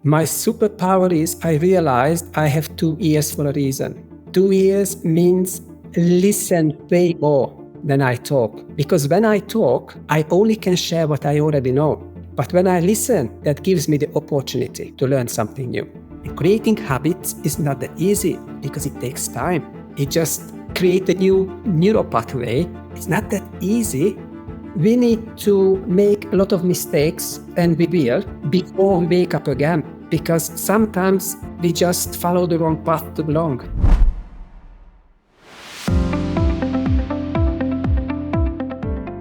My superpower is I realized I have 2 ears for a reason. 2 ears means listen way more than I talk. Because when I talk, I only can share what I already know. But when I listen, that gives me the opportunity to learn something new. And creating habits is not that easy because it takes time. It just create a new neural pathway. It's not that easy. We need to make a lot of mistakes, and we will, before we wake up again, because sometimes we just follow the wrong path too long.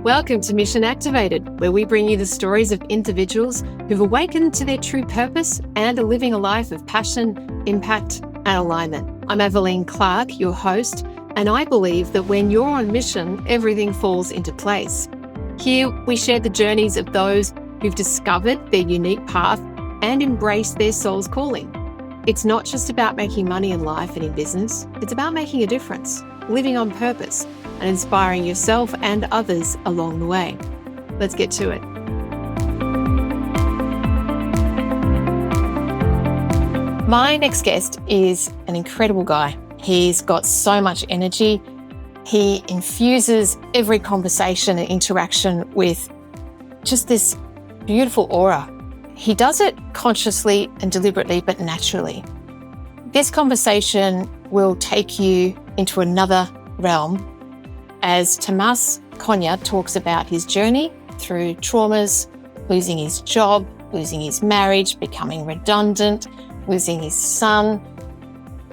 Welcome to Mission Activated, where we bring you the stories of individuals who've awakened to their true purpose and are living a life of passion, impact, and alignment. I'm Aveline Clarke, your host, and I believe that when you're on mission, everything falls into place. Here, we share the journeys of those who've discovered their unique path and embraced their soul's calling. It's not just about making money in life and in business, it's about making a difference, living on purpose, and inspiring yourself and others along the way. Let's get to it. My next guest is an incredible guy. He's got so much energy. He infuses every conversation and interaction with just this beautiful aura. He does it consciously and deliberately, but naturally. This conversation will take you into another realm as Tamas Konya talks about his journey through traumas, losing his job, losing his marriage, becoming redundant, losing his son,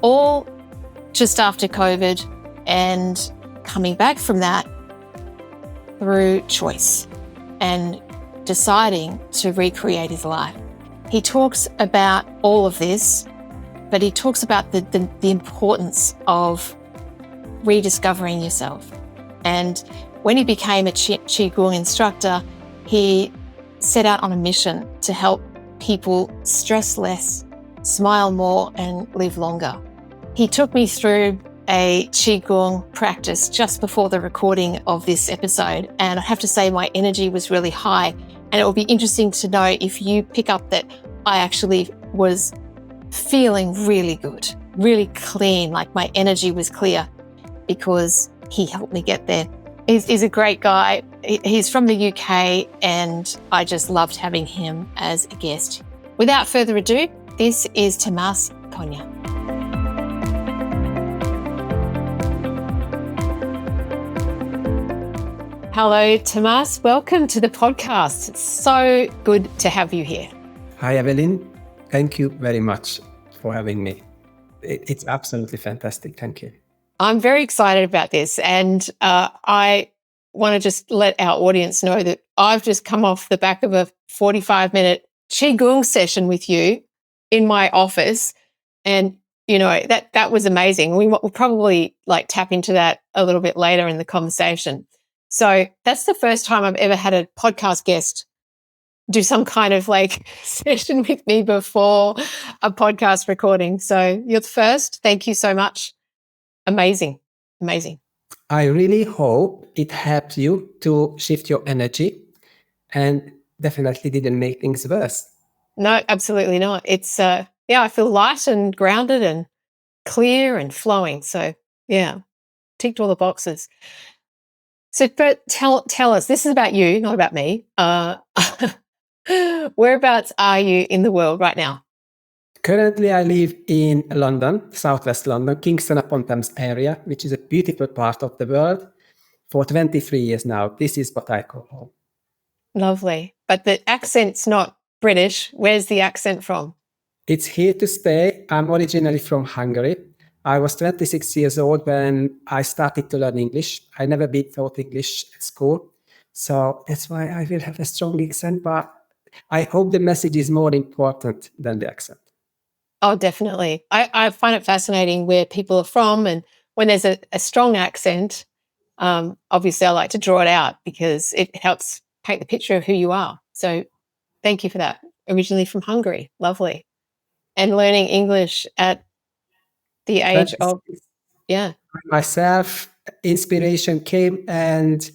all just after COVID, and coming back from that through choice and deciding to recreate his life. He talks about all of this, but he talks about the importance of rediscovering yourself. And when he became a Qigong instructor, he set out on a mission to help people stress less, smile more, and live longer. He took me through a Qigong practice just before the recording of this episode, and I have to say my energy was really high, and it will be interesting to know if you pick up that I actually was feeling really good, really clean, like my energy was clear because he helped me get there. He's a great guy. He's from the UK, and I just loved having him as a guest. Without further ado, this is Tamas Konya. Hello, Tamas. Welcome to the podcast. It's so good to have you here. Hi, Aveline. Thank you very much for having me. It's absolutely fantastic. Thank you. I'm very excited about this, and I want to just let our audience know that I've just come off the back of a 45-minute Qigong session with you in my office, and you know that was amazing. We'll probably tap into that a little bit later in the conversation. So that's the first time I've ever had a podcast guest do some kind of session with me before a podcast recording. So you're the first. Thank you so much. Amazing. I really hope it helped you to shift your energy and definitely didn't make things worse. No, absolutely not. It's, I feel light and grounded and clear and flowing. So yeah, ticked all the boxes. So, but tell us, this is about you, not about me. Whereabouts are you in the world right now? Currently, I live in London, southwest London, Kingston upon Thames area, which is a beautiful part of the world. For 23 years now, this is what I call home. Lovely. But the accent's not British. Where's the accent from? It's here to stay. I'm originally from Hungary. I was 26 years old when I started to learn English. I never been taught English at school. So that's why I will have a strong accent, but I hope the message is more important than the accent. Oh, definitely. I find it fascinating where people are from, and when there's a strong accent, obviously I like to draw it out because it helps paint the picture of who you are. So thank you for that. Originally from Hungary. Lovely. And learning English at the age of, myself, inspiration came, and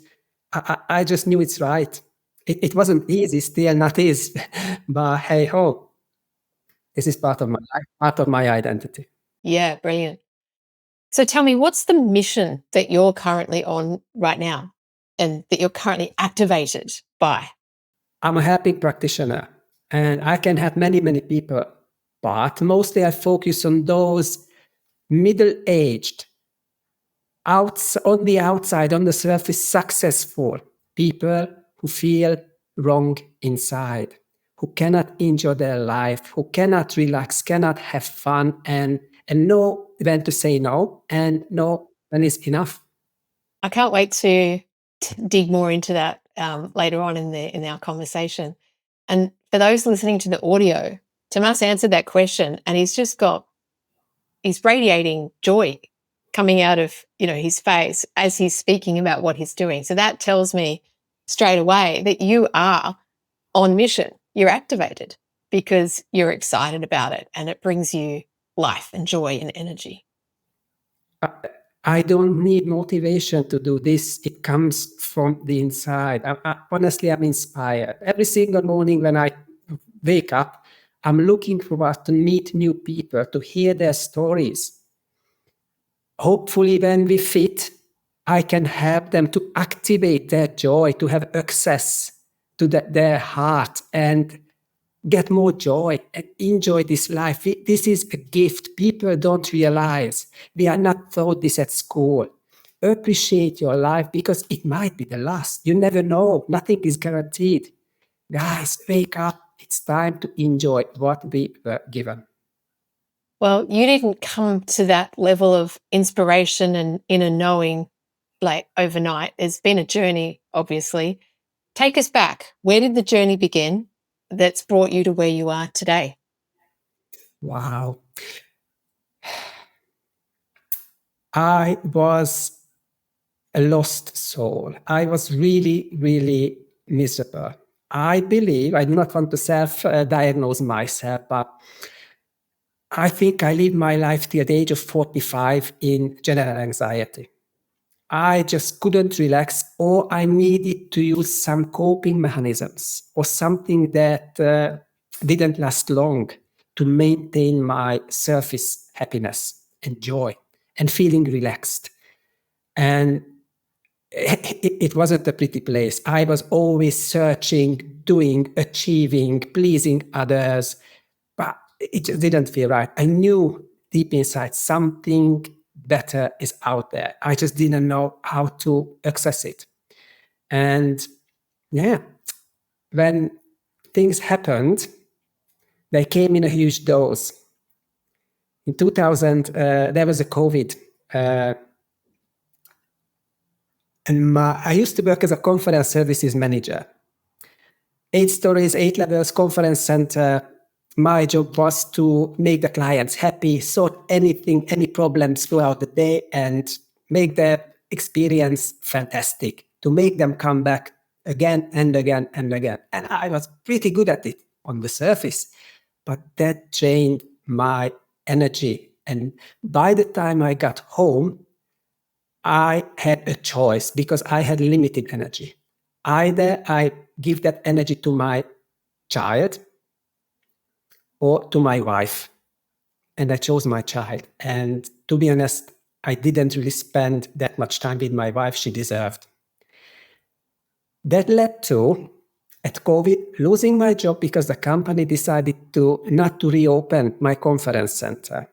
I just knew it's right. It wasn't easy, still not is, but hey ho. This is part of my life, part of my identity. Yeah, brilliant. So tell me, what's the mission that you're currently on right now and that you're currently activated by? I'm a helping practitioner and I can help many, many people, but mostly I focus on those middle-aged, on the outside, on the surface, successful people who feel wrong inside, who cannot enjoy their life, who cannot relax, cannot have fun, and know when to say no and know when it's enough. I can't wait to dig more into that later on in our conversation. And for those listening to the audio, Tamas answered that question, and he's radiating joy coming out of his face as he's speaking about what he's doing. So that tells me straight away that you are on mission. You're activated because you're excited about it, and it brings you life and joy and energy. I don't need motivation to do this. It comes from the inside. Honestly, I'm inspired. Every single morning when I wake up, I'm looking forward to meet new people, to hear their stories. Hopefully, when we fit, I can help them to activate their joy, to have access to their heart and get more joy and enjoy this life. This is a gift people don't realize. We are not taught this at school. Appreciate your life because it might be the last. You never know. Nothing is guaranteed. Guys, wake up. It's time to enjoy what we were given. Well, you didn't come to that level of inspiration and inner knowing like overnight. It's been a journey, obviously. Take us back. Where did the journey begin that's brought you to where you are today? Wow. I was a lost soul. I was really, really miserable. I believe, I do not want to self-diagnose myself, but I think I lived my life till the age of 45 in general anxiety. I just couldn't relax, or I needed to use some coping mechanisms or something that didn't last long to maintain my surface happiness and joy and feeling relaxed. And it wasn't a pretty place. I was always searching, doing, achieving, pleasing others, but it just didn't feel right. I knew deep inside something better is out there. I just didn't know how to access it. And yeah, when things happened, they came in a huge dose. In 2000, there was a COVID. And I used to work as a conference services manager. 8 stories, 8 levels, conference center. My job was to make the clients happy, sort any problems throughout the day, and make their experience fantastic, to make them come back again and again and again. And I was pretty good at it on the surface, but that drained my energy. And by the time I got home, I had a choice because I had limited energy. Either I give that energy to my child or to my wife. And I chose my child. And to be honest, I didn't really spend that much time with my wife she deserved. That led to, at COVID, losing my job because the company decided not to reopen my conference center.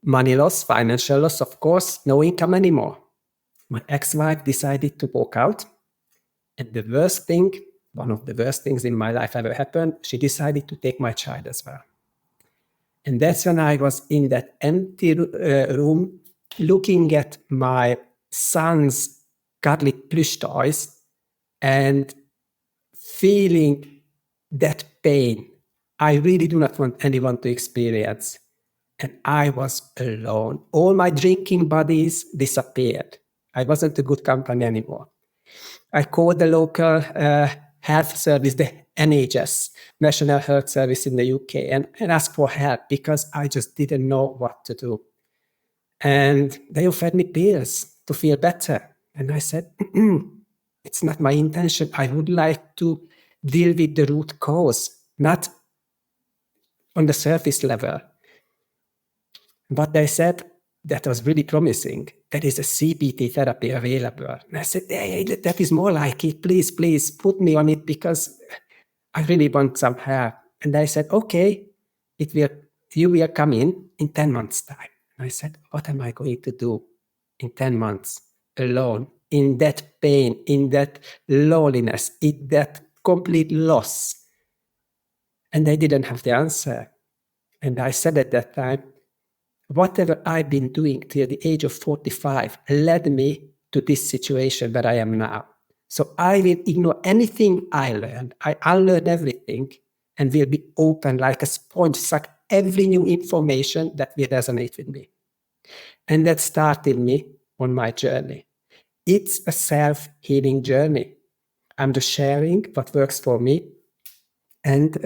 Money loss, financial loss, of course, no income anymore. My ex-wife decided to walk out. And the worst thing, one of the worst things in my life ever happened, she decided to take my child as well. And that's when I was in that empty room looking at my son's cuddly plush toys and feeling that pain I really do not want anyone to experience. And I was alone. All my drinking buddies disappeared. I wasn't a good company anymore. I called the local health service, the NHS, National Health Service in the UK, and asked for help because I just didn't know what to do. And they offered me pills to feel better. And I said, it's not my intention. I would like to deal with the root cause, not on the surface level. But they said, that was really promising. There is a CBT therapy available. And I said, hey, that is more like it. Please, please put me on it because I really want some help. And they said, okay, you will come in 10 months' time. And I said, what am I going to do in 10 months alone, in that pain, in that loneliness, in that complete loss? And they didn't have the answer. And I said at that time, whatever I've been doing till the age of 45 led me to this situation where I am now. So I will ignore anything I learned. I unlearn everything and will be open like a sponge, suck every new information that will resonate with me. And that started me on my journey. It's a self-healing journey. I'm just sharing what works for me. And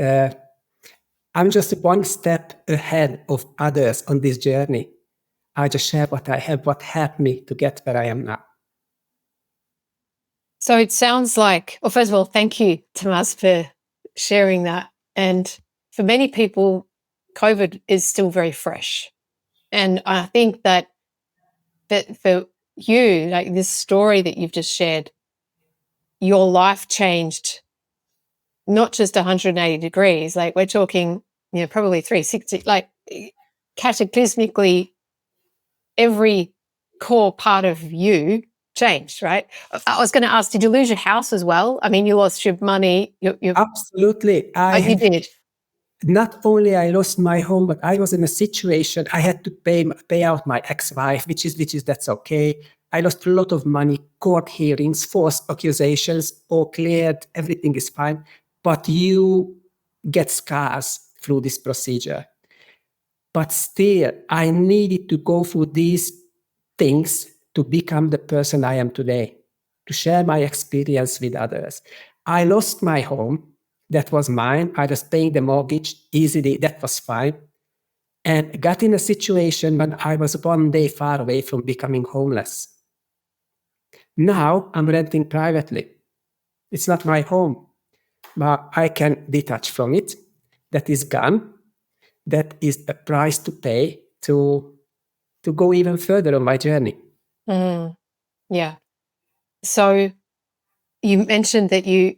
I'm just one step ahead of others on this journey. I just share what I have, what helped me to get where I am now. So it sounds like, well, first of all, thank you, Tamas, for sharing that. And for many people, COVID is still very fresh. And I think that for you, like this story that you've just shared, your life changed not just 180 degrees, like we're talking, probably 360, like cataclysmically every core part of you changed, right? I was going to ask, did you lose your house as well? I mean, you lost your money. Absolutely. You did. Not only I lost my home, but I was in a situation I had to pay out my ex-wife, which is that's okay. I lost a lot of money, court hearings, false accusations, all cleared, everything is fine. But you get scars through this procedure. But still, I needed to go through these things to become the person I am today, to share my experience with others. I lost my home. That was mine. I was paying the mortgage easily. That was fine. And got in a situation when I was one day far away from becoming homeless. Now I'm renting privately. It's not my home, but I can detach from it. That is gone. That is a price to pay to go even further on my journey. Yeah. So you mentioned that you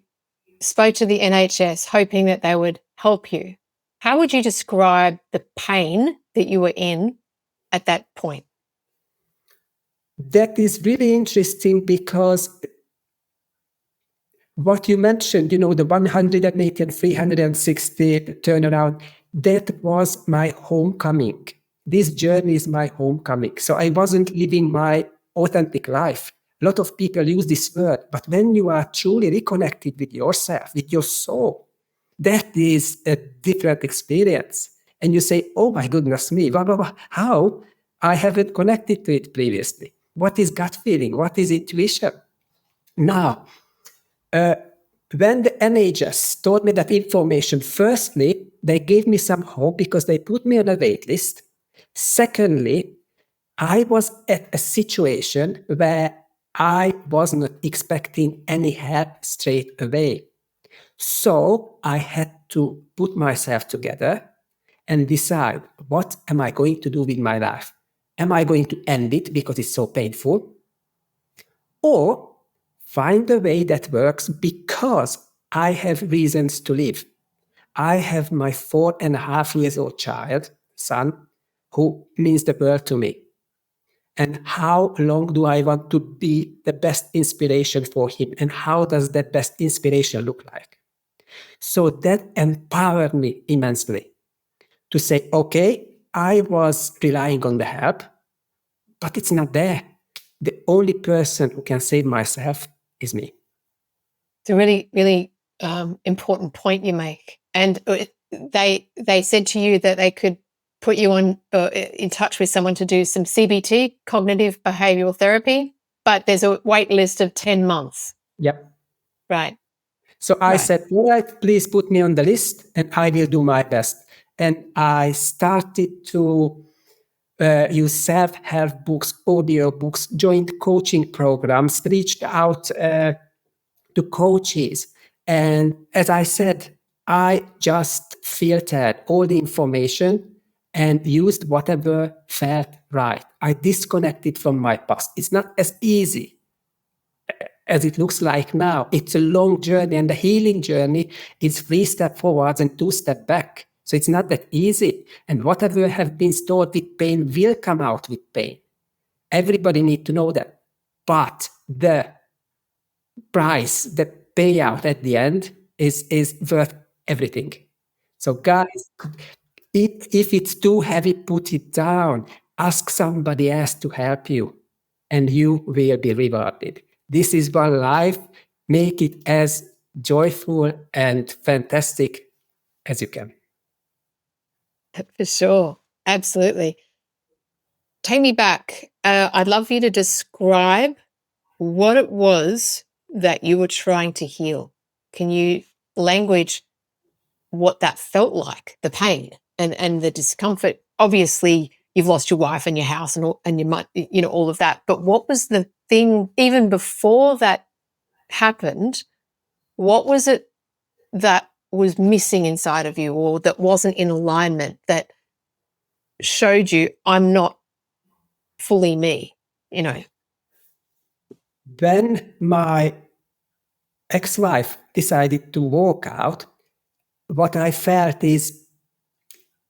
spoke to the NHS hoping that they would help you. How would you describe the pain that you were in at that point? That is really interesting because what you mentioned, the 180 and 360 turnaround, that was my homecoming. This journey is my homecoming. So I wasn't living my authentic life. A lot of people use this word, but when you are truly reconnected with yourself, with your soul, that is a different experience. And you say, oh my goodness me, how? I haven't connected to it previously. What is gut feeling? What is intuition? Now, when the NHS told me that information, firstly, they gave me some hope because they put me on a wait list. Secondly, I was at a situation where I was not expecting any help straight away. So I had to put myself together and decide, what am I going to do with my life? Am I going to end it because it's so painful? Or find a way that works because I have reasons to live. I have my 4.5 years old son, who means the world to me. And how long do I want to be the best inspiration for him? And how does that best inspiration look like? So that empowered me immensely to say, okay, I was relying on the help, but it's not there. The only person who can save myself is me. It's a really, really important point you make. And they said to you that they could put you on in touch with someone to do some CBT, cognitive behavioral therapy, but there's a wait list of 10 months. Yep. Right. So I said, all right, please put me on the list and I will do my best. And I started to use self-help books, audio books, joined coaching programs, reached out to coaches. And as I said, I just filtered all the information and used whatever felt right. I disconnected from my past. It's not as easy as it looks like now. It's a long journey, and the healing journey is 3 steps forwards and 2 steps back. So it's not that easy. And whatever have been stored with pain will come out with pain. Everybody need to know that. But the price, the payout at the end is worth everything. So guys, if it's too heavy, put it down. Ask somebody else to help you, and you will be rewarded. This is one life. Make it as joyful and fantastic as you can. For sure. Absolutely. Take me back. I'd love for you to describe what it was that you were trying to heal. Can you language what that felt like, the pain and the discomfort? Obviously, you've lost your wife and your house and you might, all of that. But what was the thing, even before that happened, what was it that was missing inside of you or that wasn't in alignment that showed you, I'm not fully me, When my ex-wife decided to walk out, what I felt is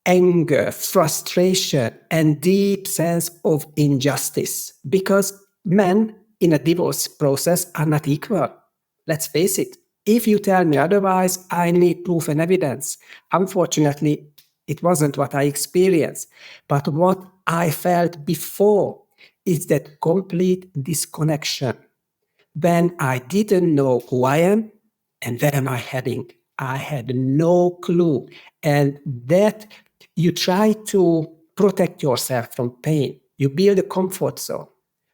anger, frustration, and deep sense of injustice. Because men in a divorce process are not equal. Let's face it. If you tell me otherwise, I need proof and evidence. Unfortunately, it wasn't what I experienced. But what I felt before is that complete disconnection. When I didn't know who I am and where am I heading, I had no clue. And that you try to protect yourself from pain. You build a comfort zone.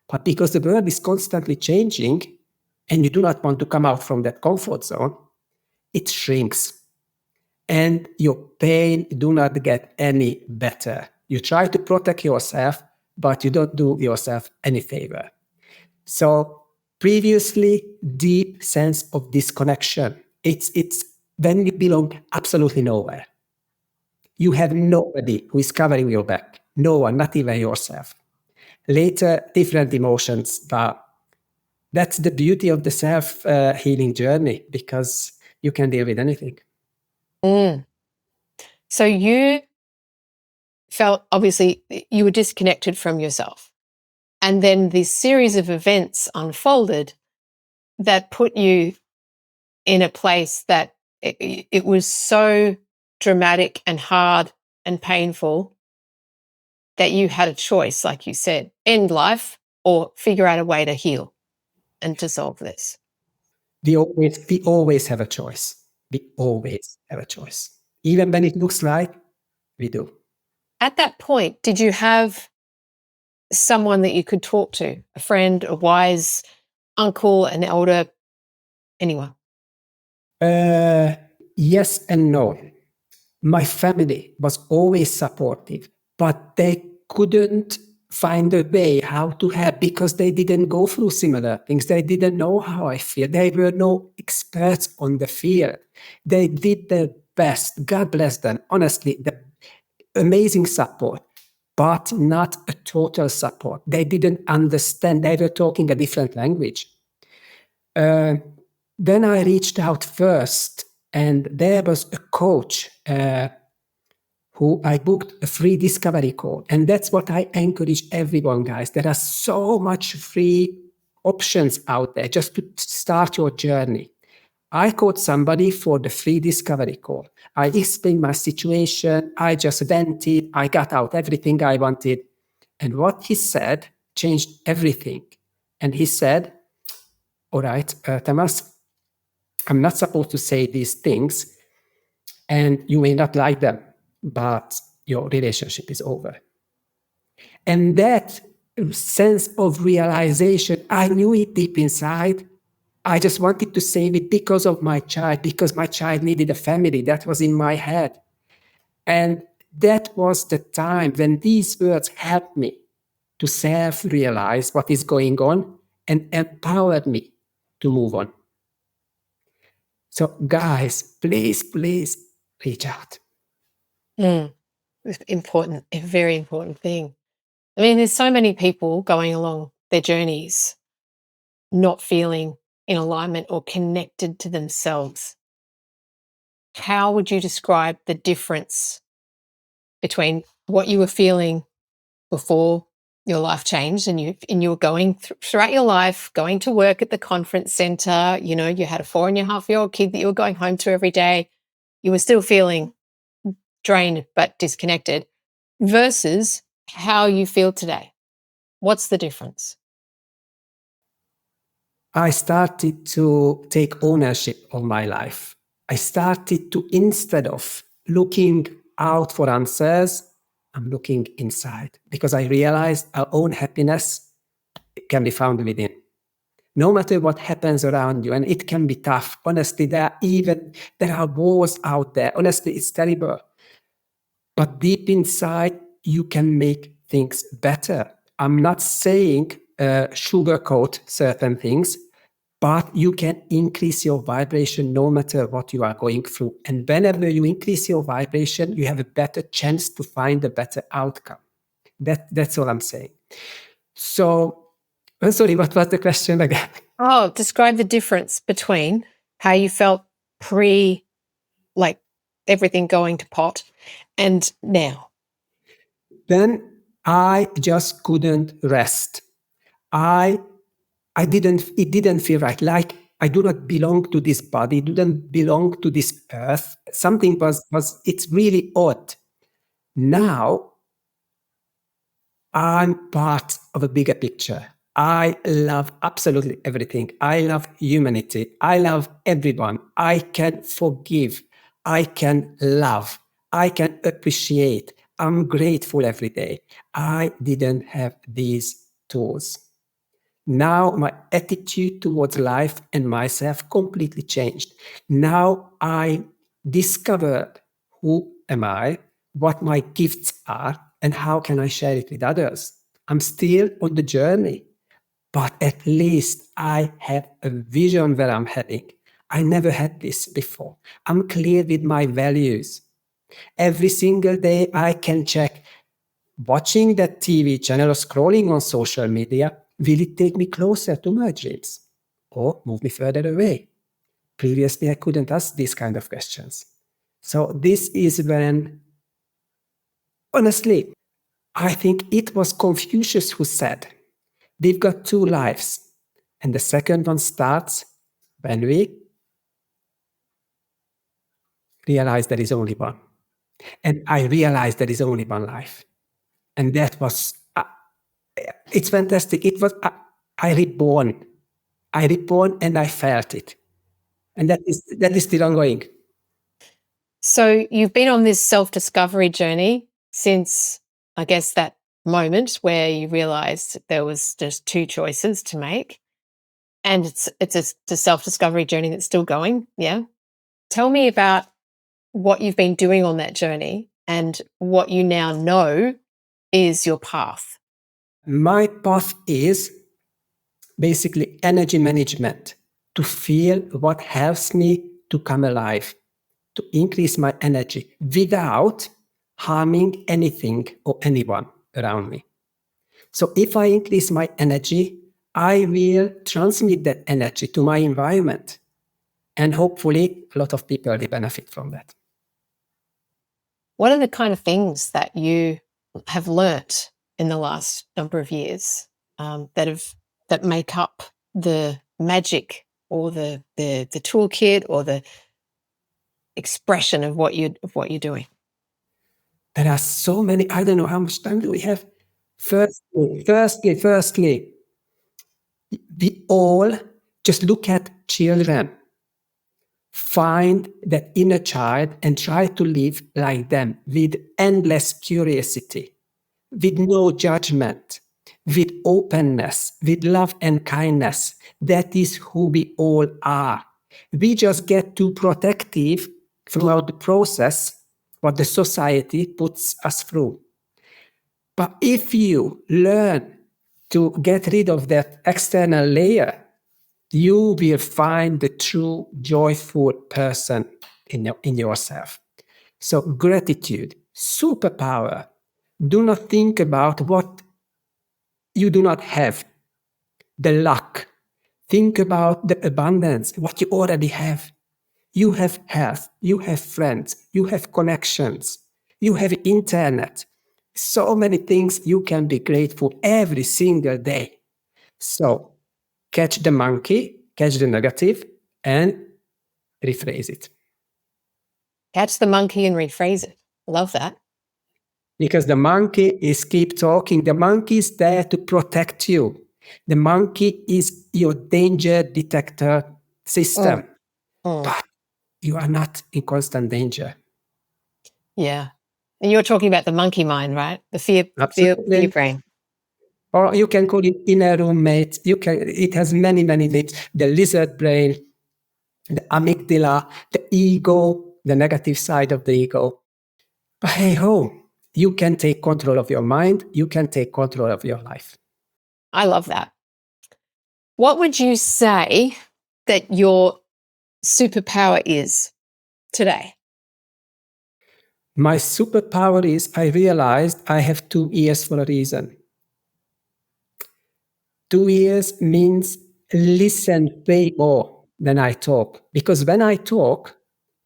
But because the world is constantly changing and you do not want to come out from that comfort zone, it shrinks. And your pain do not get any better. You try to protect yourself, but you don't do yourself any favor. So previously, deep sense of disconnection. It's when you belong absolutely nowhere. You have nobody who is covering your back. No one, not even yourself. Later, different emotions, but that's the beauty of the self-healing journey because you can deal with anything. Mm. So you felt, obviously, you were disconnected from yourself. And then this series of events unfolded that put you in a place that it was so dramatic and hard and painful that you had a choice, like you said, end life or figure out a way to heal and to solve this. We always have a choice. We always have a choice. Even when it looks like we do. At that point, did you have someone that you could talk to, a friend, a wise uncle, an elder, anyone? Yes and no. My family was always supportive, but they couldn't find a way how to help because they didn't go through similar things. They didn't know how I feel. They were no experts on the field. They did their best. God bless them. Honestly, the amazing support, but not a total support. They didn't understand. They were talking a different language. Then I reached out first, and there was a coach who I booked a free discovery call. And that's what I encourage everyone, guys. There are so much free options out there just to start your journey. I called somebody for the free discovery call. I explained my situation. I just vented. I got out everything I wanted. And what he said changed everything. And he said, all right, Tamas, I'm not supposed to say these things, and you may not like them, but your relationship is over. And that sense of realization, I knew it deep inside. I just wanted to save it because of my child, because my child needed a family. That was in my head. And that was the time when these words helped me to self-realize what is going on and empowered me to move on. So, guys, please, please reach out. Important, a very important thing. I mean, there's so many people going along their journeys not feeling in alignment or connected to themselves. How would you describe the difference between what you were feeling before your life changed and you were going throughout your life, going to work at the conference center, you know, you had a 4.5-year-old kid that you were going home to every day, you were still feeling drained but disconnected, versus how you feel today? What's the difference? I started to take ownership of my life. I started to, instead of looking out for answers, I'm looking inside, because I realized our own happiness can be found within. No matter what happens around you, and it can be tough. Honestly, there are wars out there. Honestly, it's terrible. But deep inside, you can make things better. I'm not saying sugarcoat certain things, but you can increase your vibration no matter what you are going through. And whenever you increase your vibration, you have a better chance to find a better outcome. That's all I'm saying. So, I'm sorry, what was the question again? Oh, describe the difference between how you felt pre, like everything going to pot, and now. Then I just couldn't rest. It didn't feel right. Like I do not belong to this body, didn't belong to this earth. Something it's really odd. Now I'm part of a bigger picture. I love absolutely everything. I love humanity. I love everyone. I can forgive. I can love. I can appreciate. I'm grateful every day. I didn't have these tools. Now my attitude towards life and myself completely changed. Now I discovered who am I, what my gifts are, and how can I share it with others. I'm still on the journey, but at least I have a vision where I'm heading. I never had this before. I'm clear with my values. Every single day I can check, watching that TV channel or scrolling on social media, will it take me closer to my dreams or move me further away? Previously, I couldn't ask these kind of questions. So this is when, honestly, I think it was Confucius who said, we've got two lives. And the second one starts when we realize there is only one. And I realized there is only one life. And that was, it's fantastic. It was, I reborn. I reborn and I felt it. And that is still ongoing. So you've been on this self-discovery journey since, I guess, that moment where you realized there was just two choices to make. And it's a self-discovery journey that's still going. Yeah. Tell me about what you've been doing on that journey and what you now know is your path. My path is basically energy management, to feel what helps me to come alive, to increase my energy without harming anything or anyone around me. So if I increase my energy, I will transmit that energy to my environment. And hopefully, a lot of people will benefit from that. What are the kind of things that you have learnt in the last number of years that make up the magic or the toolkit or the expression of what you're doing? There are so many. I don't know how much time do we have. Firstly, we all just look at children. Find that inner child and try to live like them with endless curiosity, with no judgment, with openness, with love and kindness. That is who we all are. We just get too protective throughout the process, what the society puts us through. But if you learn to get rid of that external layer you will find the true joyful person in yourself. So gratitude, superpower. Do not think about what you do not have, the luck. Think about the abundance, what you already have. You have health, you have friends, you have connections, you have internet. So many things you can be grateful every single day. So catch the monkey, catch the negative, and rephrase it. Catch the monkey and rephrase it. Love that. Because the monkey is keep talking. The monkey is there to protect you. The monkey is your danger detector system. But you are not in constant danger. Yeah. And you're talking about the monkey mind, right? The fear brain. Or you can call it inner roommate. It has many, many names. The lizard brain, the amygdala, the ego, the negative side of the ego. But hey ho, you can take control of your mind. You can take control of your life. I love that. What would you say that your superpower is today? My superpower is I realized I have 2 ears for a reason. 2 ears means listen way more than I talk. Because when I talk,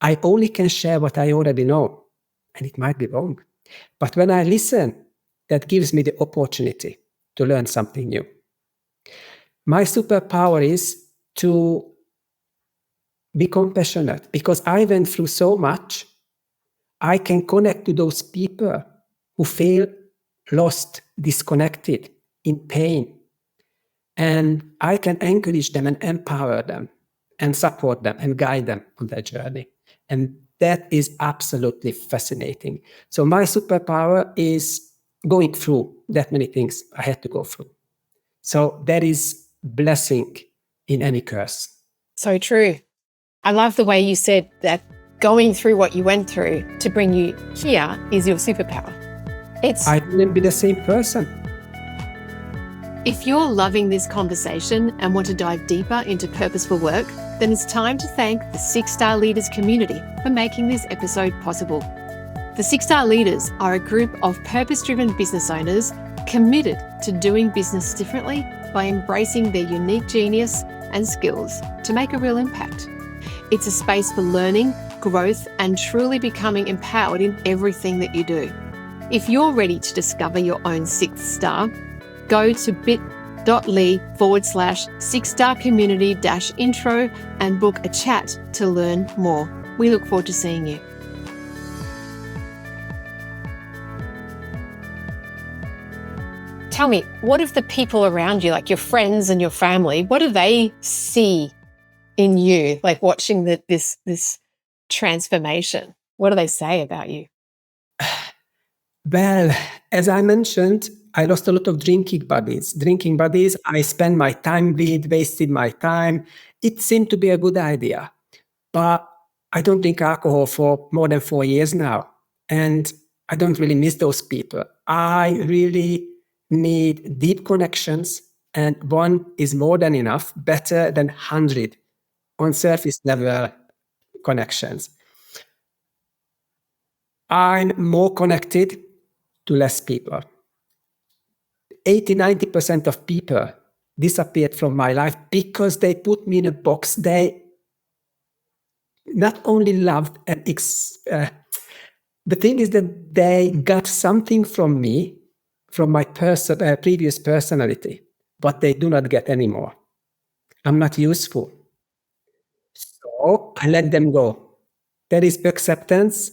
I only can share what I already know. And it might be wrong. But when I listen, that gives me the opportunity to learn something new. My superpower is to be compassionate because I went through so much. I can connect to those people who feel lost, disconnected, in pain. And I can encourage them and empower them and support them and guide them on their journey. And that is absolutely fascinating. So my superpower is going through that many things I had to go through. So there is blessing in any curse. So true. I love the way you said that going through what you went through to bring you here is your superpower. I wouldn't be the same person. If you're loving this conversation and want to dive deeper into purposeful work, then it's time to thank the 6-Star Leaders community for making this episode possible. The 6-Star Leaders are a group of purpose-driven business owners committed to doing business differently by embracing their unique genius and skills to make a real impact. It's a space for learning, growth, and truly becoming empowered in everything that you do. If you're ready to discover your own 6th star, go to bit.ly/6starcommunity-intro and book a chat to learn more. We look forward to seeing you. Tell me, what if the people around you, like your friends and your family, what do they see in you, like watching this transformation? What do they say about you? Well, as I mentioned, I lost a lot of drinking buddies. I spent my time with, wasted my time. It seemed to be a good idea. But I don't drink alcohol for more than 4 years now. And I don't really miss those people. I really need deep connections. And one is more than enough, better than 100 on surface level connections. I'm more connected to less people. 80-90% of people disappeared from my life because they put me in a box. They not only loved and the thing is that they got something from me, from my previous personality, but they do not get anymore. I'm not useful. So I let them go. There is acceptance.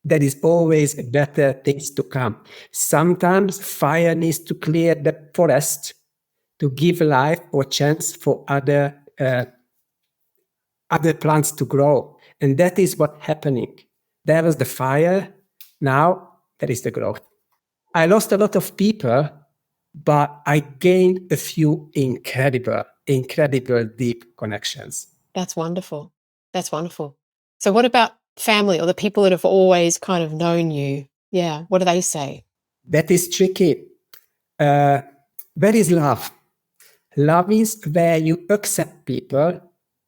There is always better things to come. Sometimes fire needs to clear the forest to give life or chance for other plants to grow. And that is what's happening. There was the fire. Now there is the growth. I lost a lot of people, but I gained a few incredible deep connections. That's wonderful. That's wonderful. So what about family or the people that have always kind of known you? Yeah. What do they say? That is tricky. Where is love? Love is where you accept people,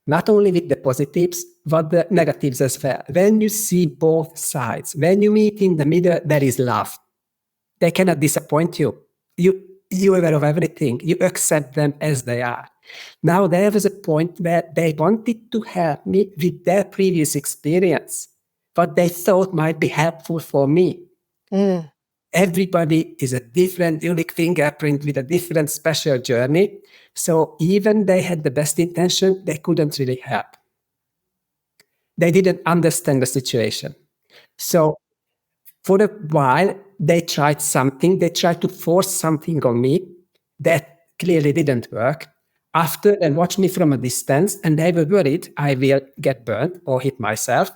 not only with the positives, but the negatives as well. When you see both sides, when you meet in the middle, there is love. They cannot disappoint you. You're aware of everything. You accept them as they are. Now there was a point where they wanted to help me with their previous experience, what they thought might be helpful for me. Mm. Everybody is a different, unique fingerprint with a different special journey. So even they had the best intention, they couldn't really help. They didn't understand the situation. So for a while, they tried something. They tried to force something on me that clearly didn't work. After they watched me from a distance, and they were worried I will get burned or hit myself.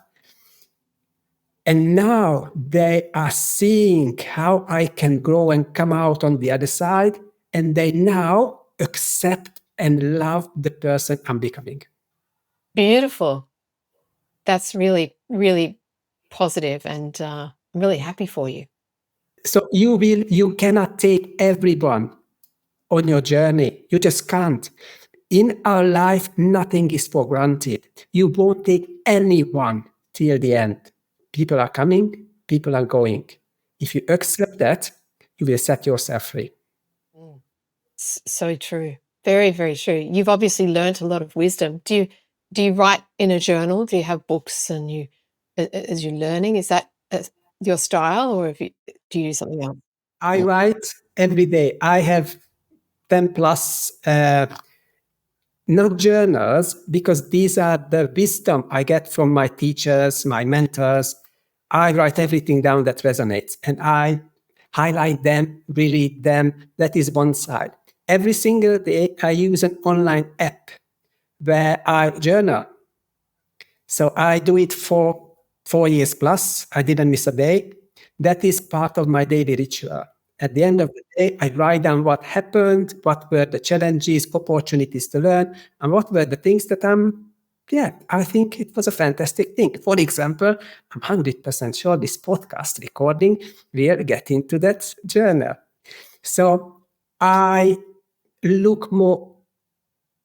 And now they are seeing how I can grow and come out on the other side. And they now accept and love the person I'm becoming. Beautiful. That's really, really positive, and I'm really happy for you. So you cannot take everyone on your journey. You just can't. In our life, nothing is for granted. You won't take anyone till the end. People are coming, people are going. If you accept that, you will set yourself free. So true. Very, very true. You've obviously learned a lot of wisdom. Do you write in a journal? Do you have books and as you're learning? Is that your style, or do you do something else? I write every day. I have 10 plus not journals, because these are the wisdom I get from my teachers, my mentors. I write everything down that resonates, and I highlight them, reread them. That is one side. Every single day, I use an online app where I journal. So I do it for 4 years plus. I didn't miss a day. That is part of my daily ritual. At the end of the day, I write down what happened, what were the challenges, opportunities to learn, and what were the things that I think it was a fantastic thing. For example, I'm 100% sure this podcast recording will get into that journal. So I look more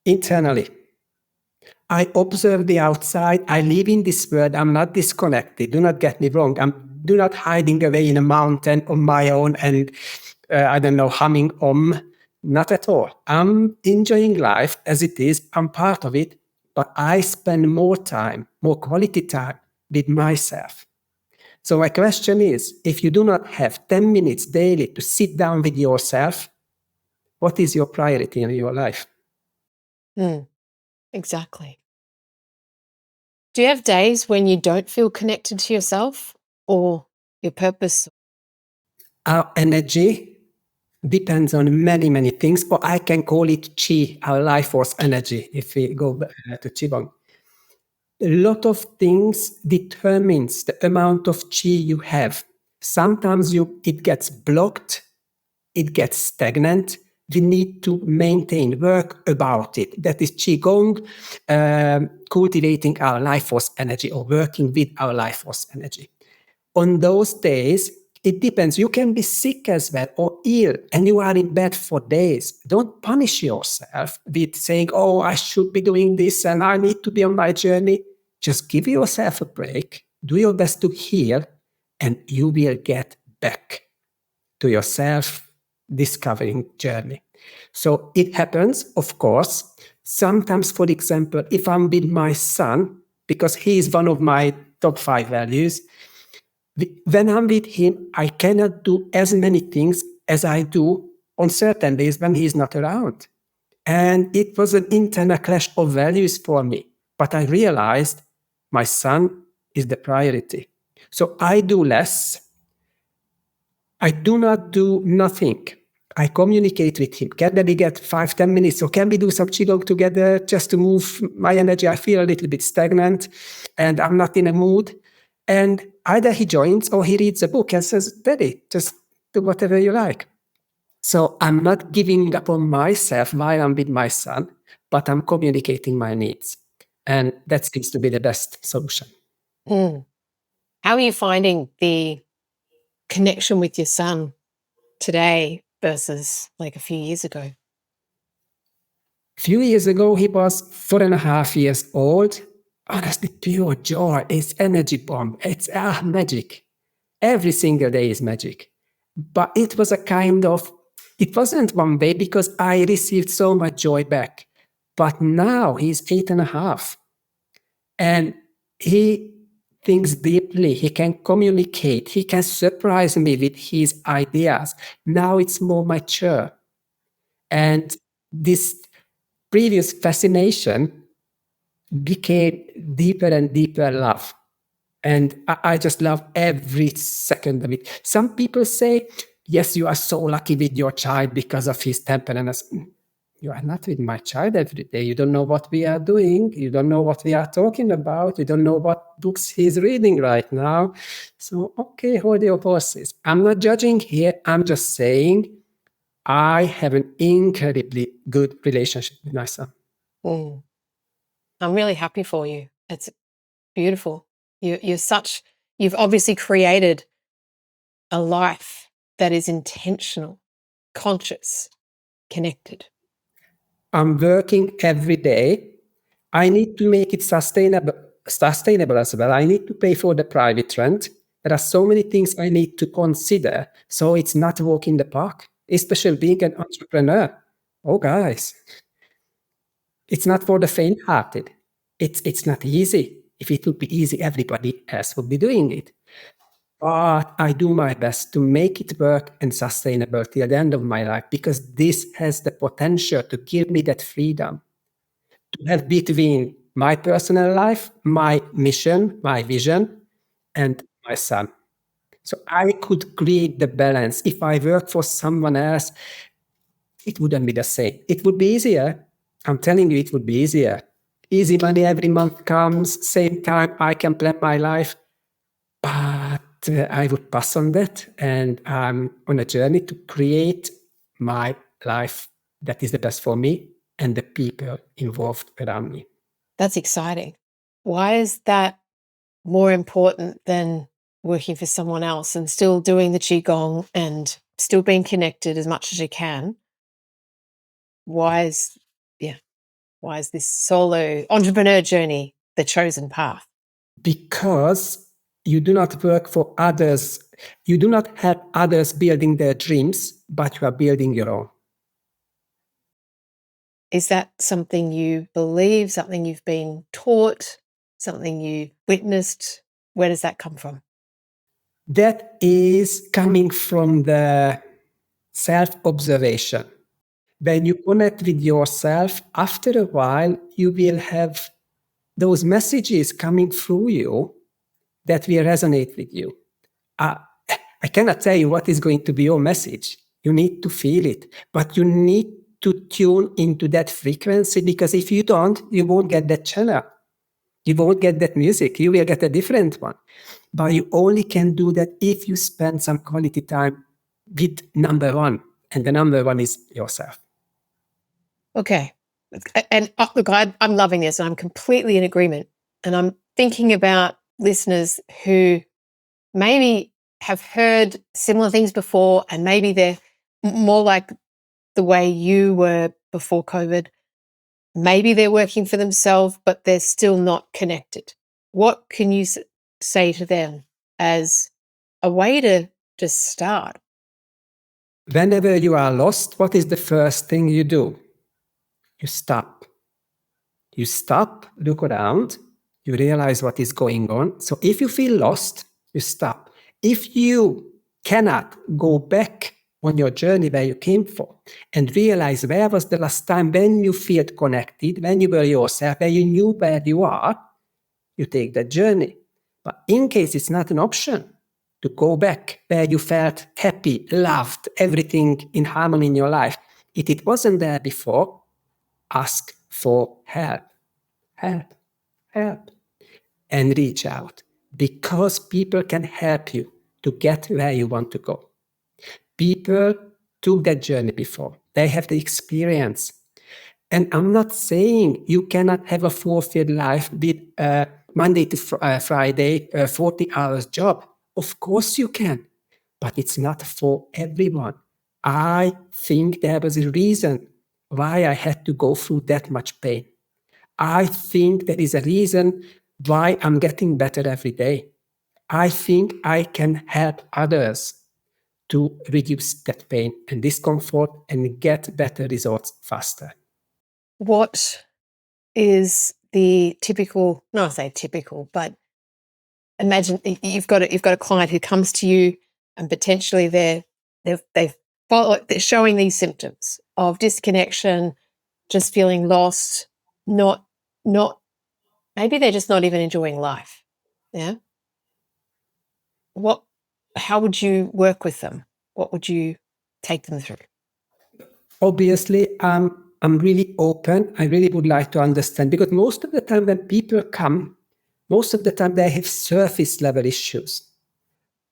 internally. I observe the outside. I live in this world. I'm not disconnected. Do not get me wrong. Do not hiding away in a mountain on my own and I don't know, humming Not at all. I'm enjoying life as it is. I'm part of it, but I spend more time, more quality time with myself. So my question is, if you do not have 10 minutes daily to sit down with yourself, what is your priority in your life? Exactly. Do you have days when you don't feel connected to yourself or your purpose? Our energy depends on many, many things, or I can call it Qi, our life force energy, if we go back to Qigong. A lot of things determines the amount of Qi you have. Sometimes it gets blocked, it gets stagnant. We need to maintain, work about it. That is Qigong, cultivating our life force energy or working with our life force energy. On those days, it depends. You can be sick as well or ill and you are in bed for days. Don't punish yourself with saying, oh, I should be doing this and I need to be on my journey. Just give yourself a break, do your best to heal, and you will get back to your self-discovering journey. So it happens, of course. Sometimes, for example, if I'm with my son, because he is one of my top 5 values, when I'm with him, I cannot do as many things as I do on certain days when he's not around. And it was an internal clash of values for me. But I realized my son is the priority. So I do less. I do not do nothing. I communicate with him. Can we get 5, 10 minutes? Or can we do some Qigong together just to move my energy? I feel a little bit stagnant and I'm not in a mood. And either he joins or he reads a book and says, Daddy, just do whatever you like. So I'm not giving up on myself while I'm with my son, but I'm communicating my needs. And that seems to be the best solution. How are you finding the connection with your son today versus like a few years ago? Few years ago, he was 4.5 years old. Honestly, pure joy. It's energy bomb. It's magic. Every single day is magic. But it was a kind of, it wasn't one way because I received so much joy back. But now he's 8.5 and he thinks deeply. He can communicate. He can surprise me with his ideas. Now it's more mature. And this previous fascination became deeper and deeper love. And I just love every second of it. Some people say, yes, you are so lucky with your child because of his temperament. You are not with my child every day. You don't know what we are doing. You don't know what we are talking about. You don't know what books he's reading right now. So, okay, hold your horses. I'm not judging here. I'm just saying I have an incredibly good relationship with my son. Mm. I'm really happy for you. It's beautiful. You've obviously created a life that is intentional, conscious, connected. I'm working every day. I need to make it sustainable as well. I need to pay for the private rent. There are so many things I need to consider. So it's not a walk in the park, especially being an entrepreneur. Oh, guys, it's not for the faint-hearted. It's not easy. If it would be easy, everybody else would be doing it. But I do my best to make it work and sustainable till the end of my life because this has the potential to give me that freedom to have between my personal life, my mission, my vision, and my son. So I could create the balance. If I work for someone else, it wouldn't be the same. It would be easier. I'm telling you, it would be easier. Easy money every month comes, same time I can plan my life. But I would pass on that. And I'm on a journey to create my life that is the best for me and the people involved around me. That's exciting. Why is that more important than working for someone else and still doing the Qigong and still being connected as much as you can? Why is this solo entrepreneur journey the chosen path? Because you do not work for others, you do not help others building their dreams, but you are building your own. Is that something you believe, something you've been taught, something you witnessed? Where does that come from? That is coming from the self-observation. When you connect with yourself, after a while, you will have those messages coming through you that will resonate with you. Uh, I cannot tell you what is going to be your message. You need to feel it, but you need to tune into that frequency because if you don't, you won't get that channel. You won't get that music. You will get a different one. But you only can do that if you spend some quality time with number one. And the number one is yourself. Okay. And look, I'm loving this and I'm completely in agreement. And I'm thinking about listeners who maybe have heard similar things before and maybe they're more like the way you were before COVID. Maybe they're working for themselves, but they're still not connected. What can you say to them as a way to just start? Whenever you are lost, what is the first thing you do? You stop. You stop, look around, you realize what is going on. So if you feel lost, you stop. If you cannot go back on your journey where you came from and realize where was the last time when you felt connected, when you were yourself, where you knew where you are, you take that journey. But in case it's not an option to go back where you felt happy, loved, everything in harmony in your life, if it wasn't there before, ask for help. Help, help, and reach out because people can help you to get where you want to go. People took that journey before, they have the experience. And I'm not saying you cannot have a fulfilled life with a Monday to Friday, 40 hours job. Of course you can, but it's not for everyone. I think there was a reason why I had to go through that much pain. I think there is a reason why I'm getting better every day. I think I can help others to reduce that pain and discomfort and get better results faster. What is the typical, not say typical, but imagine you've got a client who comes to you and potentially they're showing these symptoms of disconnection, just feeling lost, not maybe they're just not even enjoying life. Yeah. How would you work with them? What would you take them through? Obviously, I'm really open. I really would like to understand, because most of the time when people come, most of the time they have surface level issues,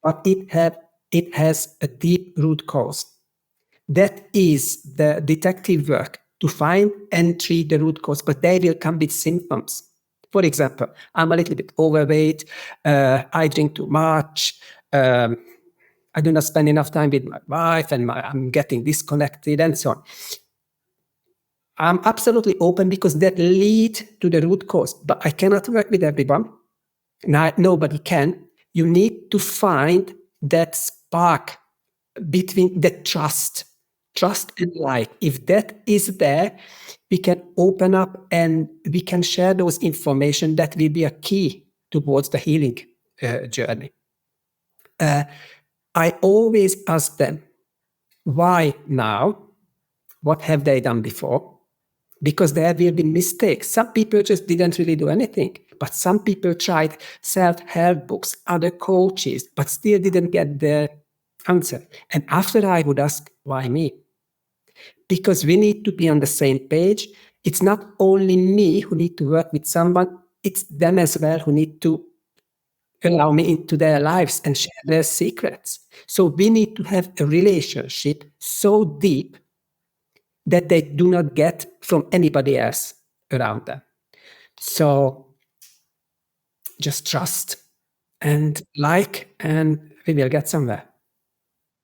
but it has a deep root cause. That is the detective work, to find and treat the root cause, but they will come with symptoms. For example, I'm a little bit overweight, I drink too much, I do not spend enough time with my wife, and I'm getting disconnected, and so on. I'm absolutely open because that leads to the root cause, but I cannot work with everyone. Nobody can. You need to find that spark between the trust and light. If that is there, we can open up and we can share those information that will be a key towards the healing journey. I always ask them, why now? What have they done before? Because there will be mistakes. Some people just didn't really do anything, but some people tried self-help books, other coaches, but still didn't get the answer. And after I would ask, why me? Because we need to be on the same page. It's not only me who need to work with someone, it's them as well who need to allow me into their lives and share their secrets. So we need to have a relationship so deep that they do not get from anybody else around them. So just trust and and we will get somewhere.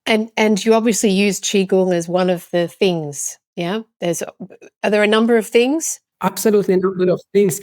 And you obviously use Qigong as one of the things. Yeah. Are there a number of things? Absolutely, a number of things.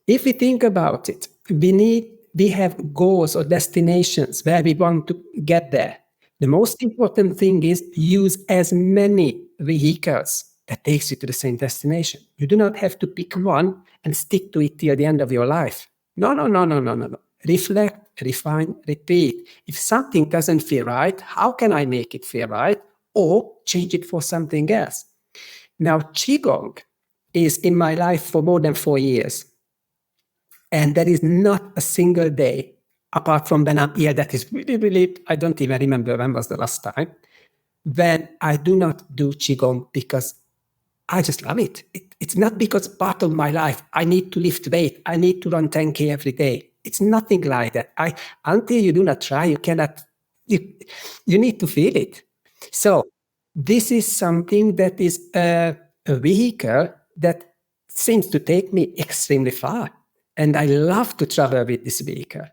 If we think about it, we have goals or destinations where we want to get there. The most important thing is use as many vehicles that takes you to the same destination. You do not have to pick one and stick to it till the end of your life. No, no, no, no, no, no, no. Reflect, refine, repeat. If something doesn't feel right, how can I make it feel right? Or change it for something else. Now, Qigong is in my life for more than 4 years. And there is not a single day, apart from when I'm here, that is really, really, I don't even remember when was the last time, when I do not do Qigong because I just love it. It's not because part of my life, I need to lift weight, I need to run 10K every day. It's nothing like that. Until you do not try, you cannot, you need to feel it. So this is something that is a vehicle that seems to take me extremely far. And I love to travel with this vehicle.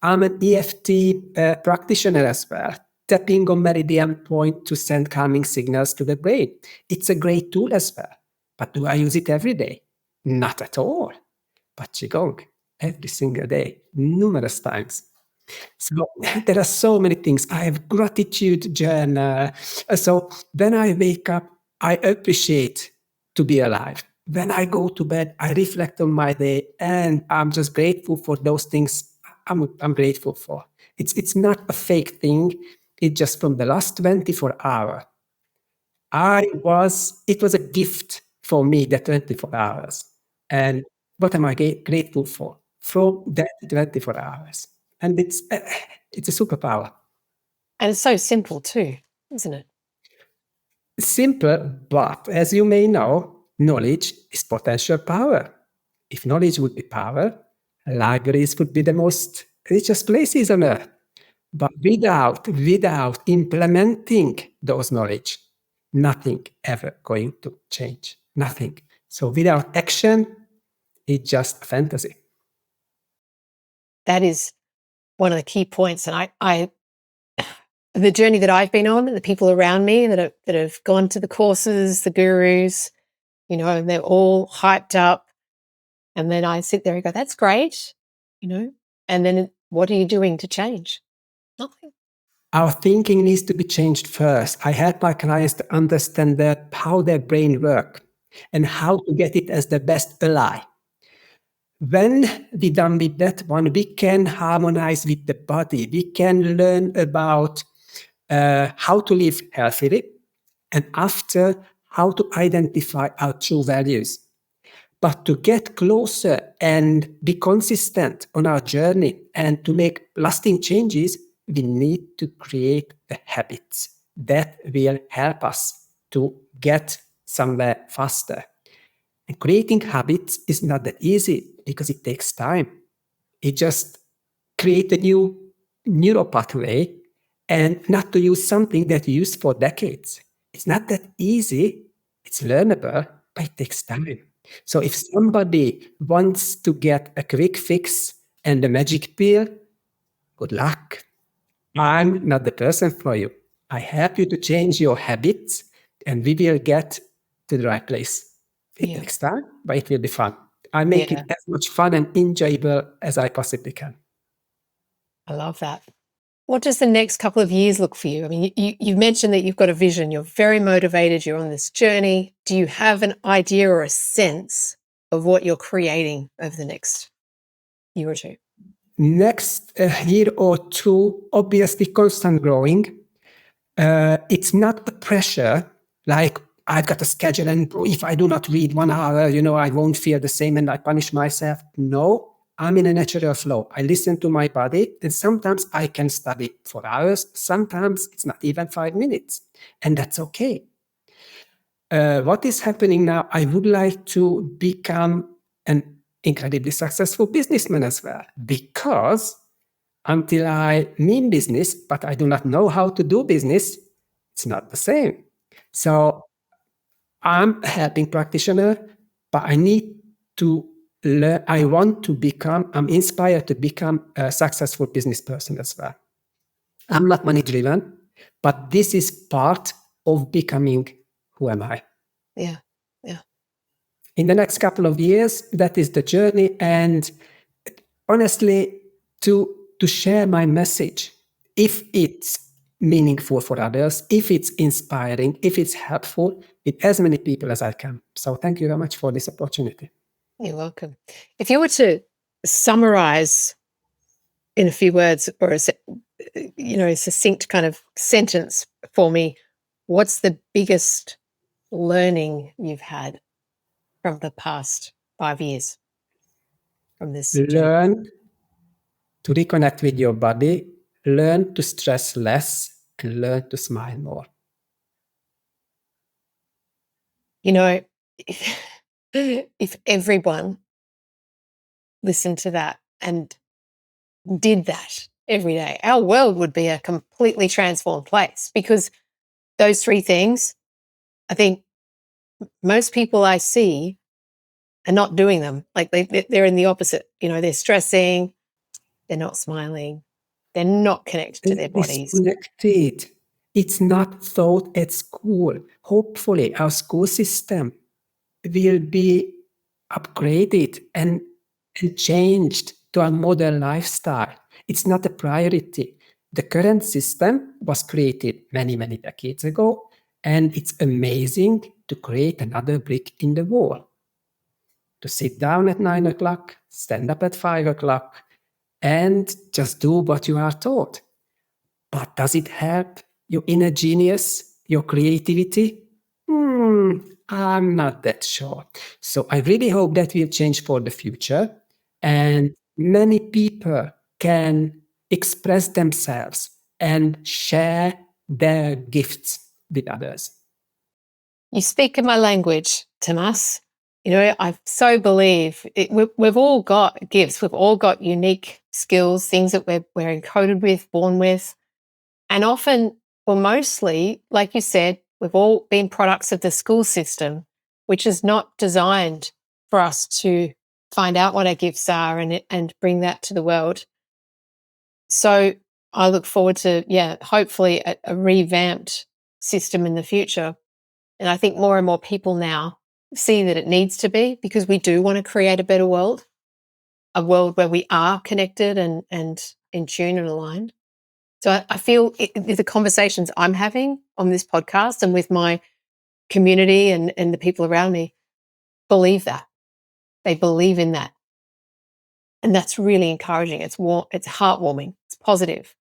I'm an EFT practitioner as well, tapping on meridian point to send calming signals to the brain. It's a great tool as well. But do I use it every day? Not at all. But Qigong, every single day, numerous times. So there are so many things. I have gratitude journal. So when I wake up, I appreciate to be alive. When I go to bed, I reflect on my day, and I'm just grateful for those things I'm grateful for. It's not a fake thing. It's just from the last 24 hours. It was a gift for me, the 24 hours. And what am I grateful for? From that 24 hours. And it's a superpower. And it's so simple too, isn't it? Simple, but as you may know, knowledge is potential power. If knowledge would be power, libraries would be the most richest places on earth. But without implementing those knowledge, nothing ever going to change. Nothing. So without action, it's just fantasy. That is one of the key points. And I the journey that I've been on, the people around me that have gone to the courses, the gurus, and they're all hyped up. And then I sit there and go, that's great, and then what are you doing to change? Nothing. Our thinking needs to be changed first. I help my clients to understand how their brain works and how to get it as the best ally. When we done with that one, we can harmonize with the body. We can learn about how to live healthily, and after, how to identify our true values. But to get closer and be consistent on our journey and to make lasting changes, we need to create the habits that will help us to get somewhere faster. And creating habits is not that easy because it takes time. It just create a new neural pathway and not to use something that you used for decades. It's not that easy. It's learnable, but it takes time. So if somebody wants to get a quick fix and a magic pill, good luck. I'm not the person for you. I help you to change your habits and we will get to the right place. It takes time, but it will be fun. I make it as much fun and enjoyable as I possibly can. I love that. What does the next couple of years look for you? I mean, you've mentioned that you've got a vision. You're very motivated. You're on this journey. Do you have an idea or a sense of what you're creating over the next year or two? Next year or two, obviously constant growing. It's not a pressure like I've got a schedule and if I do not read 1 hour, I won't feel the same and I punish myself. No, I'm in a natural flow. I listen to my body and sometimes I can study for hours. Sometimes it's not even 5 minutes and that's okay. What is happening now, I would like to become an incredibly successful businessman as well, because until I mean business, but I do not know how to do business, it's not the same. So I'm a helping practitioner, but I need to learn. I'm inspired to become a successful business person as well. I'm not money driven, but this is part of becoming who am I. Yeah. In the next couple of years, that is the journey. And honestly, to share my message, if it's meaningful for others, if it's inspiring, if it's helpful, with as many people as I can. So thank you very much for this opportunity. You're welcome. If you were to summarize in a few words or a succinct kind of sentence for me, what's the biggest learning you've had from the past 5 years from this journey? Learn to reconnect with your body, learn to stress less, and learn to smile more. If everyone listened to that and did that every day, our world would be a completely transformed place, because those 3 things, I think most people I see are not doing them. Like they're in the opposite. They're stressing, they're not smiling, they're not connected to their bodies. Disconnected. It's not taught at school. Hopefully, our school system will be upgraded and changed to a modern lifestyle. It's not a priority. The current system was created many, many decades ago, and it's amazing to create another brick in the wall. To sit down at 9 o'clock, stand up at 5 o'clock, and just do what you are taught. But does it help your inner genius, your creativity? I'm not that sure. So I really hope that will change for the future and many people can express themselves and share their gifts with others. You speak in my language, Tamas. I so believe we've all got gifts. We've all got unique skills, things that we're encoded with, born with. And often, or mostly, like you said, we've all been products of the school system, which is not designed for us to find out what our gifts are and bring that to the world. So I look forward to, hopefully a revamped system in the future. And I think more and more people now see that it needs to be, because we do want to create a better world, a world where we are connected and in tune and aligned. So I feel the conversations I'm having on this podcast and with my community and the people around me believe that. They believe in that. And that's really encouraging. It's heartwarming. It's positive.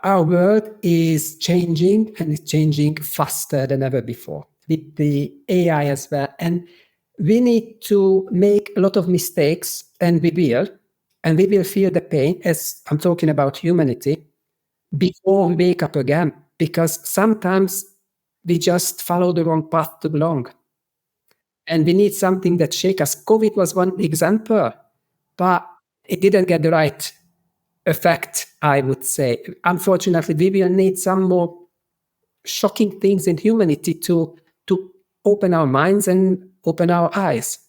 Our world is changing, and it's changing faster than ever before with the AI as well. And we need to make a lot of mistakes, and we will feel the pain, as I'm talking about humanity, before we wake up again, because sometimes we just follow the wrong path too long. And we need something that shakes us. COVID was one example, but it didn't get the right effect, I would say. Unfortunately, we will need some more shocking things in humanity to open our minds and open our eyes.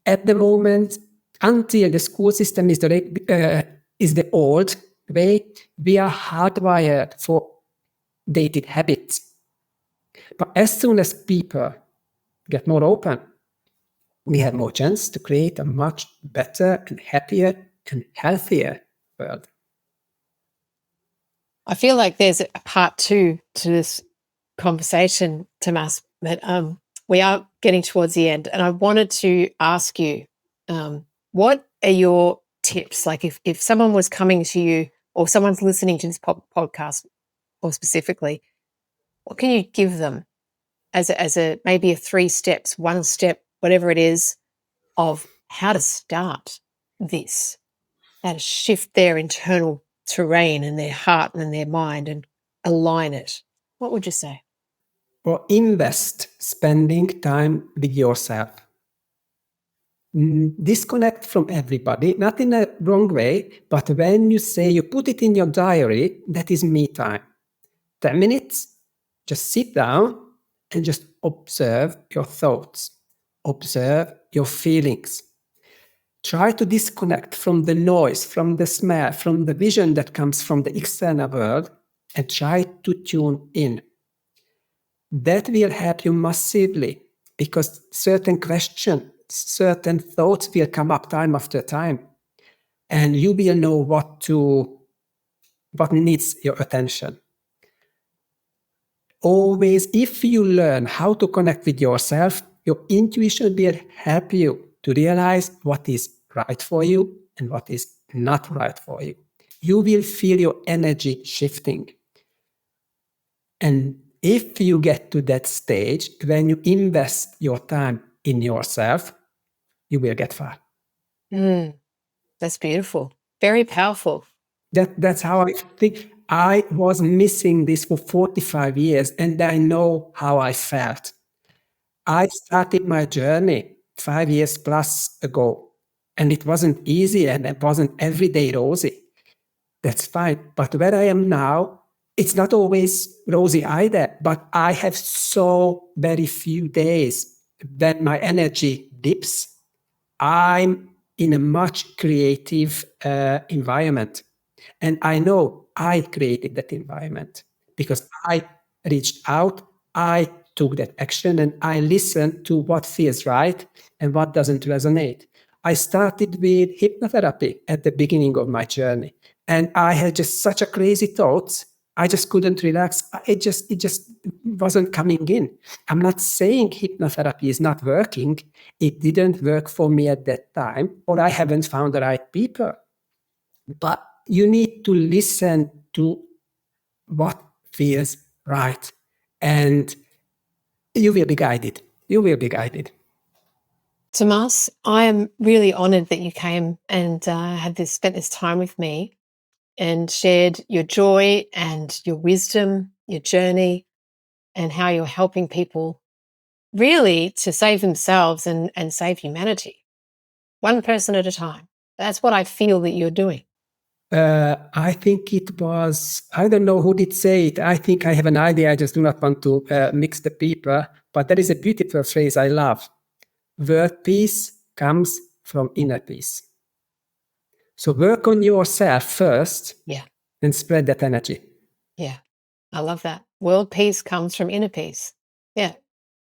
At the moment, until the school system is the old way, we are hardwired for dated habits. But as soon as people get more open, we have more chance to create a much better and happier and healthier world. I feel like there's a part 2 to this conversation, Tamas, but we are getting towards the end. And I wanted to ask you, what are your tips? Like if someone was coming to you, or someone's listening to this podcast, or specifically, what can you give them as a maybe a 3 steps, 1 step, whatever it is, of how to start this, how to shift their internal terrain and their heart and their mind and align it? What would you say? Or invest spending time with yourself. Disconnect from everybody, not in a wrong way, but when you say you put it in your diary, that is me time. 10 minutes, just sit down and just observe your thoughts, observe your feelings. Try to disconnect from the noise, from the smell, from the vision that comes from the external world, and try to tune in. That will help you massively, because certain questions, certain thoughts will come up time after time, and you will know what needs your attention. Always, if you learn how to connect with yourself, your intuition will help you to realize what is right for you and what is not right for you. You will feel your energy shifting. And if you get to that stage, when you invest your time in yourself, you will get far. That's beautiful. Very powerful. That's how I think. I was missing this for 45 years, and I know how I felt. I started my journey 5 years plus ago, and it wasn't easy, and it wasn't every day rosy. That's fine. But where I am now, it's not always rosy either, but I have so very few days when my energy dips. I'm in a much creative environment. And I know I created that environment because I reached out, I took that action, and I listened to what feels right and what doesn't resonate. I started with hypnotherapy at the beginning of my journey, and I had just such a crazy thoughts. I just couldn't relax. It just wasn't coming in. I'm not saying hypnotherapy is not working. It didn't work for me at that time, or I haven't found the right people. But you need to listen to what feels right, and you will be guided. You will be guided. Tamas, I am really honoured that you came and spent this time with me and shared your joy and your wisdom, your journey, and how you're helping people really to save themselves and save humanity, one person at a time. That's what I feel that you're doing. I think it was, I don't know who did say it. I think I have an idea. I just do not want to mix the people. But there is a beautiful phrase I love. World peace comes from inner peace. So work on yourself first. Yeah. and spread that energy. Yeah, I love that. World peace comes from inner peace. Yeah,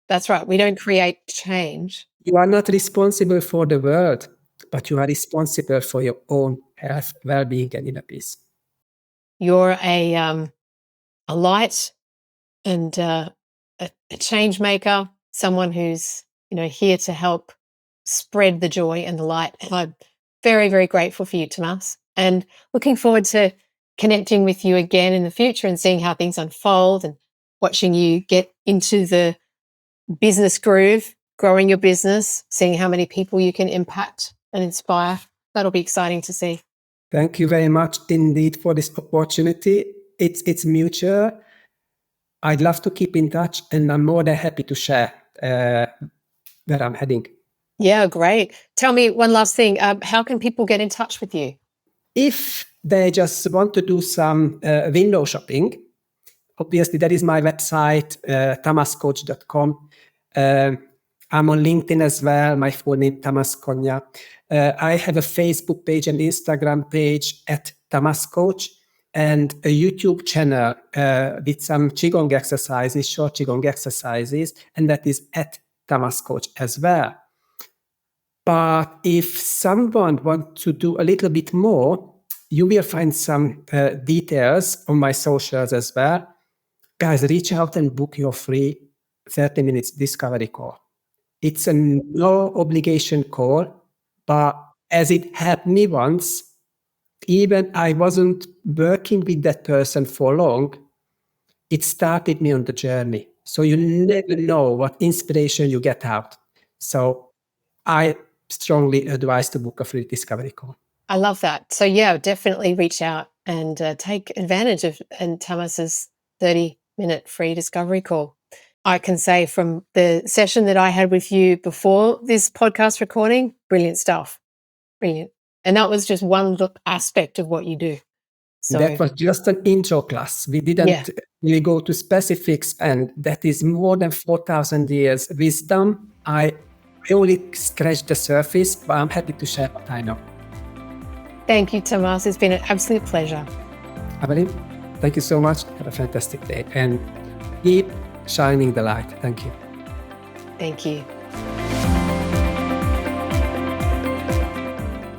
that's right. We don't create change. You are not responsible for the world, but you are responsible for your own health, well-being, and inner peace. You're a light and a change maker, someone who's here to help spread the joy and the light. And I'm very, very grateful for you, Tamas, and looking forward to connecting with you again in the future and seeing how things unfold and watching you get into the business groove, growing your business, seeing how many people you can impact and inspire. That'll be exciting to see. Thank you very much indeed for this opportunity. It's mutual. I'd love to keep in touch, and I'm more than happy to share where I'm heading. Yeah, great. Tell me one last thing. How can people get in touch with you? If they just want to do some window shopping, obviously that is my website, tamascoach.com. I'm on LinkedIn as well. My full name, Tamas Konya. I have a Facebook page and Instagram page at Tamas Coach, and a YouTube channel with some Qigong exercises, short Qigong exercises, and that is at Tamas Coach as well. But if someone wants to do a little bit more, you will find some details on my socials as well. Guys, reach out and book your free 30 minutes discovery call. It's a no obligation call, but as it helped me once, even I wasn't working with that person for long, it started me on the journey. So you never know what inspiration you get out. So I strongly advise to book a free discovery call. I love that. So yeah, definitely reach out and take advantage of Tamas's 30-minute free discovery call. I can say from the session that I had with you before this podcast recording, brilliant stuff. Brilliant. And that was just one little aspect of what you do. So that was just an intro class. We didn't really go to specifics, and that is more than 4,000 years wisdom. I only scratched the surface, but I'm happy to share what I know. Thank you, Tamas. It's been an absolute pleasure. Aveline, thank you so much. Have a fantastic day and keep shining the light. Thank you. Thank you.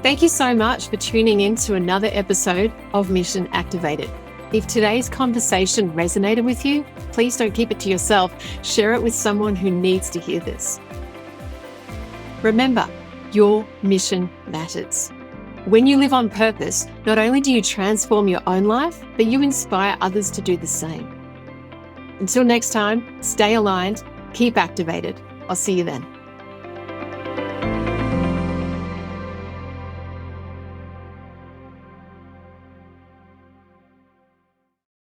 Thank you so much for tuning in to another episode of Mission Activated. If today's conversation resonated with you, please don't keep it to yourself. Share it with someone who needs to hear this. Remember, your mission matters. When you live on purpose, not only do you transform your own life, but you inspire others to do the same. Until next time, stay aligned, keep activated. I'll see you then.